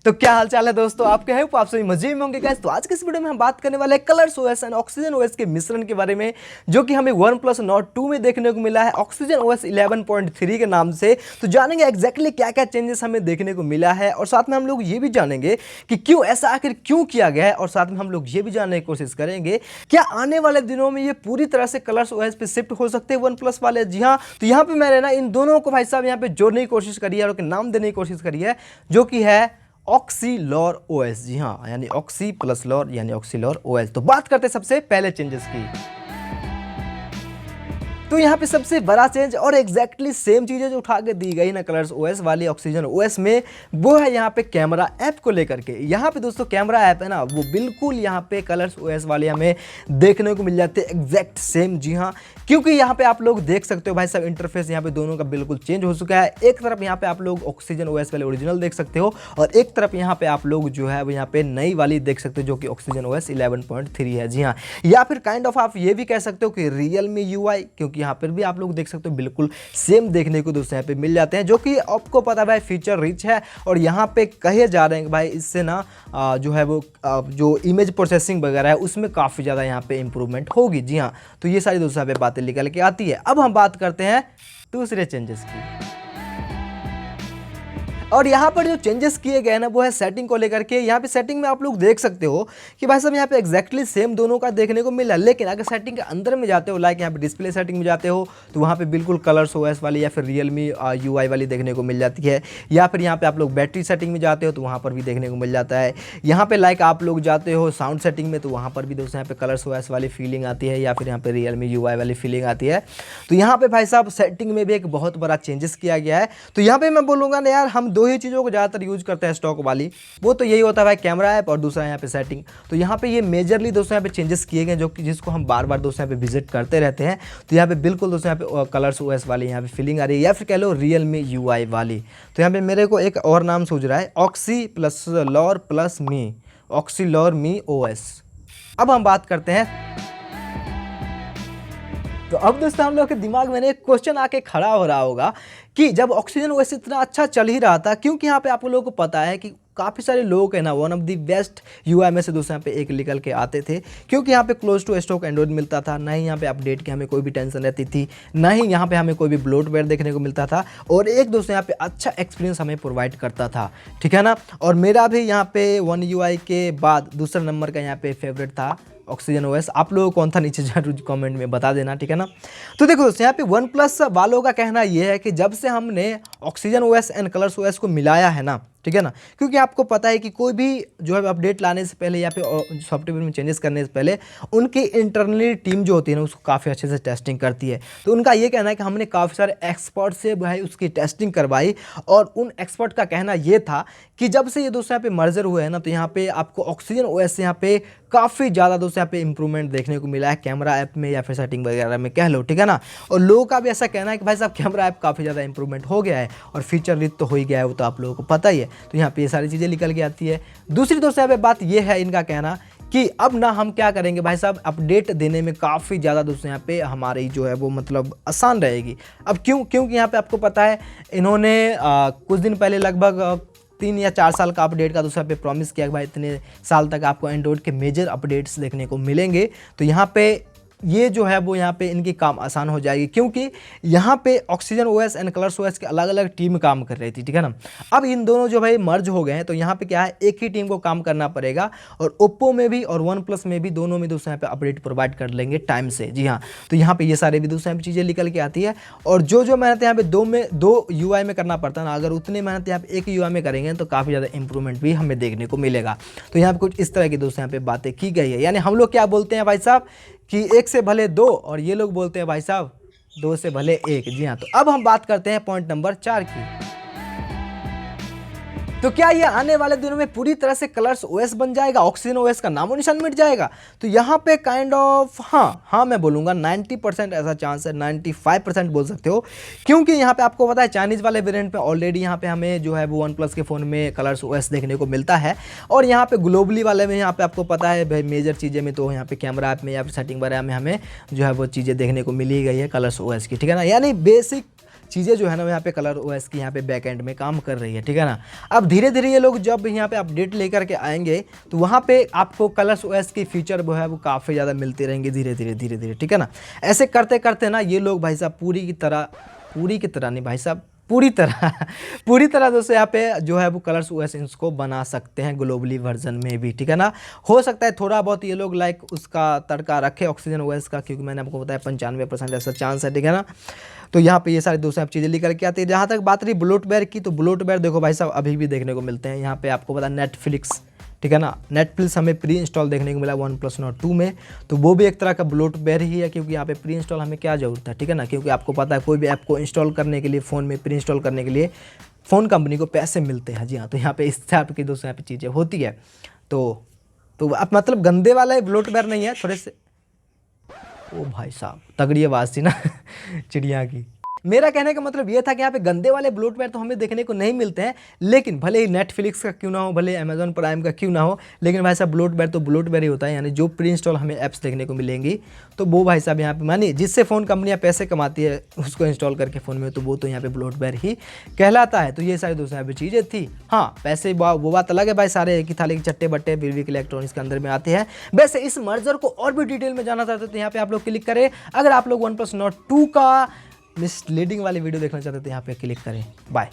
तो क्या हाल चाल है दोस्तों, आपके हैं आप सभी मजे में होंगे गाइस। तो आज के इस वीडियो में हम बात करने वाले हैं colours OS and oxygen OS के मिश्रण के बारे में, जो कि हमें OnePlus Nord 2 में देखने को मिला है ऑक्सीजन ओएस 11.3 के नाम से। तो जानेंगे एग्जैक्टली क्या क्या चेंजेस हमें देखने को मिला है, और साथ में हम लोग ये भी जानेंगे कि क्यों ऐसा आखिर क्यों किया गया है, और साथ में हम लोग ये भी जानने की कोशिश करेंगे क्या आने वाले दिनों में ये पूरी तरह से कलर्स ओएस पे शिफ्ट हो सकते हैं OnePlus वाले। जी हाँ, तो यहाँ पे मैंने ना इन दोनों को भाई साहब यहाँ पे जोड़ने की कोशिश करी है और नाम देने की कोशिश करी है, जो कि है ऑक्सीलॉर ओएस। जी हाँ, यानी ऑक्सी प्लस लॉर यानी ऑक्सीलॉर ओएस। तो बात करते हैं सबसे पहले चेंजेस की। तो यहाँ पे सबसे बड़ा चेंज और एग्जैक्टली सेम चीजें जो उठा के दी गई ना कलर्स ओएस वाली ऑक्सीजन ओएस में, वो है यहाँ पे कैमरा ऐप को लेकर के। यहाँ पे दोस्तों कैमरा ऐप है ना, वो बिल्कुल यहाँ पे कलर्स ओएस वाले हमें देखने को मिल जाते हैं एग्जैक्ट सेम। जी हाँ, क्योंकि यहाँ पे आप लोग देख सकते हो भाई साहब इंटरफेस यहाँ पे दोनों का बिल्कुल चेंज हो चुका है। एक तरफ यहाँ पे आप लोग ऑक्सीजन ओएस वाले ओरिजिनल देख सकते हो, और एक तरफ यहाँ पे आप लोग जो है वो यहाँ पे नई वाली देख सकते हो, जो कि ऑक्सीजन ओएस 11.3 है। जी हाँ, या फिर काइंड ऑफ आप ये भी कह सकते हो कि रियलमी यूआई, क्योंकि यहाँ पर भी आप लोग देख सकते हो बिल्कुल सेम देखने को दोस्तों यहाँ पे मिल जाते हैं, जो कि आपको पता है भाई फीचर रिच है। और यहाँ पे कहे जा रहे हैं कि भाई इससे ना जो है वो जो इमेज प्रोसेसिंग वगैरह है उसमें काफ़ी ज़्यादा यहाँ पे इंप्रूवमेंट होगी। जी हाँ, तो ये सारी दोस्तों यहाँ पे बातें निकल के आती है। अब हम बात करते हैं दूसरे चेंजेस की, और यहाँ पर जो चेंजेस किए गए ना वो है सेटिंग को लेकर के। यहाँ पे सेटिंग में आप लोग देख सकते हो कि भाई साहब यहाँ पे एग्जैक्टली सेम दोनों का देखने को मिला, लेकिन अगर सेटिंग के अंदर में जाते हो, लाइक यहाँ पे डिस्प्ले सेटिंग में जाते हो, तो वहाँ पे बिल्कुल कलर्स ओएस वाली या फिर रियलमी यूआई वाली देखने को मिल जाती है। या फिर यहाँ पे आप लोग बैटरी सेटिंग में जाते हो तो वहाँ पर भी देखने को मिल जाता है। यहाँ पे लाइक आप लोग जाते हो साउंड सेटिंग में, तो वहाँ पर भी दोस्तों यहाँ पे कलर्स ओएस वाली फीलिंग आती है, या फिर यहाँ पे रियलमी यूआई वाली फीलिंग आती है। तो यहाँ पे भाई साहब सेटिंग में भी एक बहुत बड़ा चेंजेस किया गया है। तो यहाँ पे मैं बोलूँगा ना यार, हम दो ही चीज़ों को ज़्यादातर यूज करते हैं स्टॉक वाली, वो तो यही होता है भाई कैमरा ऐप और दूसरा यहाँ पे सेटिंग। तो यहाँ पे ये मेजरली दोस्तों यहाँ पे चेंजेस किए गए, जो कि जिसको हम बार बार दोस्तों यहाँ पे विजिट करते रहते हैं। तो यहाँ पे बिल्कुल दोस्तों यहाँ पे कलर्स ओएस वाली यहाँ पे फीलिंग आ रही है, या फिर कह लो रियलमी यूआई वाली। तो यहाँ पे मेरे को एक और नाम सूझ रहा है, ऑक्सी प्लस लॉर प्लस मी, ऑक्सीलॉर मी ओएस। अब हम बात करते हैं, तो अब दोस्तों हम लोग के दिमाग में एक क्वेश्चन आके खड़ा हो रहा होगा कि जब ऑक्सीजन ओएस इतना अच्छा चल ही रहा था, क्योंकि यहाँ पे आप लोगों को पता है कि काफ़ी सारे लोग हैं ना, one of the best UI में से दोस्तों यहाँ पे एक निकल के आते थे, क्योंकि यहाँ पे क्लोज टू स्टॉक एंड्रॉइड मिलता था, ना ही यहाँ पे अपडेट की हमें कोई भी टेंशन रहती थी, ना ही यहाँ पे हमें कोई भी ब्लोटवेयर देखने को मिलता था, और एक दोस्तों यहाँ पे अच्छा एक्सपीरियंस हमें प्रोवाइड करता था। ठीक है ना, और मेरा भी यहाँ पे वन यूआई के बाद दूसरा नंबर का यहाँ पे फेवरेट था ऑक्सीजन ओएस। आप लोगों को कौन था नीचे जरूर कमेंट में बता देना, ठीक है ना। तो देखो दोस्तों यहाँ पे OnePlus वालों का कहना ये है कि जब से हमने oxygen OS and colours OS को मिलाया है ना, ठीक है ना, क्योंकि आपको पता है कि कोई भी जो है अपडेट लाने से पहले या फिर सॉफ्टवेयर में चेंजेस करने से पहले उनकी इंटरनली टीम जो होती है ना उसको काफ़ी अच्छे से टेस्टिंग करती है। तो उनका ये कहना है कि हमने काफ़ी सारे एक्सपर्ट से भाई उसकी टेस्टिंग करवाई, और उन एक्सपर्ट का कहना ये था कि जब से ये दोस्तों यहाँ पे मर्जर हुए हैं ना, तो यहाँ पे आपको ऑक्सीजन ओएस से यहाँ पे काफ़ी ज़्यादा दोस्तों यहाँ पे इंप्रूवमेंट देखने को मिला है कैमरा ऐप में या फिर सेटिंग वगैरह में कह लो, ठीक है ना। और लोगों का भी ऐसा कहना है कि भाई साहब कैमरा ऐप काफ़ी ज़्यादा इंप्रूवमेंट हो गया है, और फीचर रिच तो हो ही गया है, वो तो आप लोगों को पता ही है। तो यहाँ पे ये सारी चीज़ें निकल के आती है। दूसरी दोस्तों यहाँ पे बात ये है इनका कहना कि अब ना हम क्या करेंगे भाई साहब, अपडेट देने में काफ़ी ज़्यादा दोस्तों यहाँ पे हमारी जो है वो मतलब आसान रहेगी। अब क्योंकि यहाँ पे आपको पता है इन्होंने कुछ दिन पहले लगभग 3 या 4 साल का अपडेट का दूसरा पे प्रॉमिस किया कि भाई इतने साल तक आपको एंड्रॉइड के मेजर अपडेट्स देखने को मिलेंगे। तो यहाँ पे ये जो है वो यहाँ पे इनकी काम आसान हो जाएगी, क्योंकि यहाँ पे oxygen OS and colours OS के अलग अलग टीम काम कर रही थी, ठीक है ना। अब इन दोनों जो भाई मर्ज हो गए हैं, तो यहाँ पे क्या है एक ही टीम को काम करना पड़ेगा, और ओप्पो में भी और OnePlus में भी दोनों में दोस्तों यहाँ पे अपडेट प्रोवाइड कर लेंगे टाइम से। जी हाँ, तो यहाँ पे ये सारे भी दोस्तों यहाँ पे चीज़ें निकल के आती है, और जो मेहनत यहाँ पे दो यूआई में करना पड़ता है ना, अगर उतनी मेहनत यहाँ पे एक यूआई में करेंगे तो काफ़ी ज़्यादा इंप्रूवमेंट भी हमें देखने को मिलेगा। तो यहाँ पे कुछ इस तरह की दोस्तों यहाँ पे बातें की गई है। यानी हम लोग क्या बोलते हैं भाई साहब कि 1 से भले 2, और ये लोग बोलते हैं भाई साहब 2 से भले 1। जी हाँ, तो अब हम बात करते हैं पॉइंट नंबर 4 की। तो क्या ये आने वाले दिनों में पूरी तरह से कलर्स ओएस बन जाएगा, ऑक्सीजन ओएस का नामो निशान मिट जाएगा? तो यहाँ पे काइंड ऑफ हाँ मैं बोलूँगा 90% ऐसा चांस है, 95% बोल सकते हो, क्योंकि यहाँ पे आपको पता है चाइनीज़ वाले वेरिएंट पे ऑलरेडी यहाँ पे हमें जो है वो OnePlus के फ़ोन में कलर्स ओएस देखने को मिलता है, और यहाँ पे ग्लोबली वाले में यहाँ पे आपको पता है भाई मेजर चीज़ें में तो यहाँ पे कैमरा ऐप में या फिर सेटिंग वगैरह में हमें जो है वो चीज़ें देखने को मिल ही गई है कलर्स ओएस की, ठीक है ना। यानी बेसिक चीज़ें जो है ना यहाँ पे कलर ओएस की यहाँ पे बैक एंड में काम कर रही है, ठीक है ना। अब धीरे धीरे ये लोग जब यहाँ पे अपडेट लेकर के आएंगे तो वहाँ पे आपको कलर्स ओएस की फीचर वो है वो काफ़ी ज़्यादा मिलती रहेंगी धीरे धीरे, ठीक है ना। ऐसे करते करते ना ये लोग भाई साहब पूरी की तरह नहीं भाई साहब, पूरी तरह दोस्तों यहाँ पे जो है वो कलर्स ओएस इसको बना सकते हैं ग्लोबली वर्जन में भी, ठीक है ना। हो सकता है थोड़ा बहुत ये लोग लाइक उसका तड़का रखे ऑक्सीजन ओएस का, क्योंकि मैंने आपको बताया 95% ऐसा चांस है, ठीक है ना। तो यहाँ पे ये सारी दोस्तों आप चीज़ें लेकर के आती है। जहाँ तक बात रही ब्लोटवेयर की, तो ब्लोटवेयर देखो भाई साहब अभी भी देखने को मिलते हैं। यहाँ पे आपको पता नेटफ्लिक्स, ठीक है ना, नेटफ्लिक्स हमें प्री इंस्टॉल देखने को मिला OnePlus Nord 2 में, तो वो भी एक तरह का ब्लोटवेयर ही है, क्योंकि यहाँ पे प्री इंस्टॉल हमें क्या ज़रूरत है, ठीक है ना। क्योंकि आपको पता है कोई भी ऐप को इंस्टॉल करने के लिए फ़ोन में प्री इंस्टॉल करने के लिए फ़ोन कंपनी को पैसे मिलते हैं। जी हाँ, तो यहाँ पे इस टाइप की दोस्तों यहाँ पे चीज़ें होती है। तो अब मतलब गंदे वाला ब्लोटवेयर नहीं है, थोड़े से ओ भाई साहब तगड़ी आवाज़ थी ना चिड़िया की। मेरा कहने का मतलब ये था कि यहाँ पे गंदे वाले ब्लोटवेयर तो हमें देखने को नहीं मिलते हैं, लेकिन भले ही नेटफ्लिक्स का क्यों ना हो, भले अमेजॉन प्राइम का क्यों ना हो, लेकिन भाई साहब ब्लोटवेयर तो ब्लोटवेयर ही होता है। यानी जो प्री इंस्टॉल हमें ऐप्स देखने को मिलेंगी तो वो भाई साहब यहाँ पे मानिए जिससे फ़ोन कंपनियाँ पैसे कमाती है उसको इंस्टॉल करके फ़ोन में, तो वो तो यहाँ पे ब्लोटवेयर ही कहलाता है। तो ये सारी दोस्तों यहाँ पे चीज़ें थी। हाँ पैसे वो बात अलग है भाई, सारे एक ही थाली के चट्टे बट्टे विविक इलेक्ट्रॉनिक्स के अंदर में आते हैं। वैसे इस मर्जर को और भी डिटेल में जाना चाहते तो यहाँ पे आप लोग क्लिक करें। अगर आप लोग OnePlus Nord 2 का मिसलीडिंग वाली वीडियो देखना चाहते तो यहाँ पे क्लिक करें। बाय।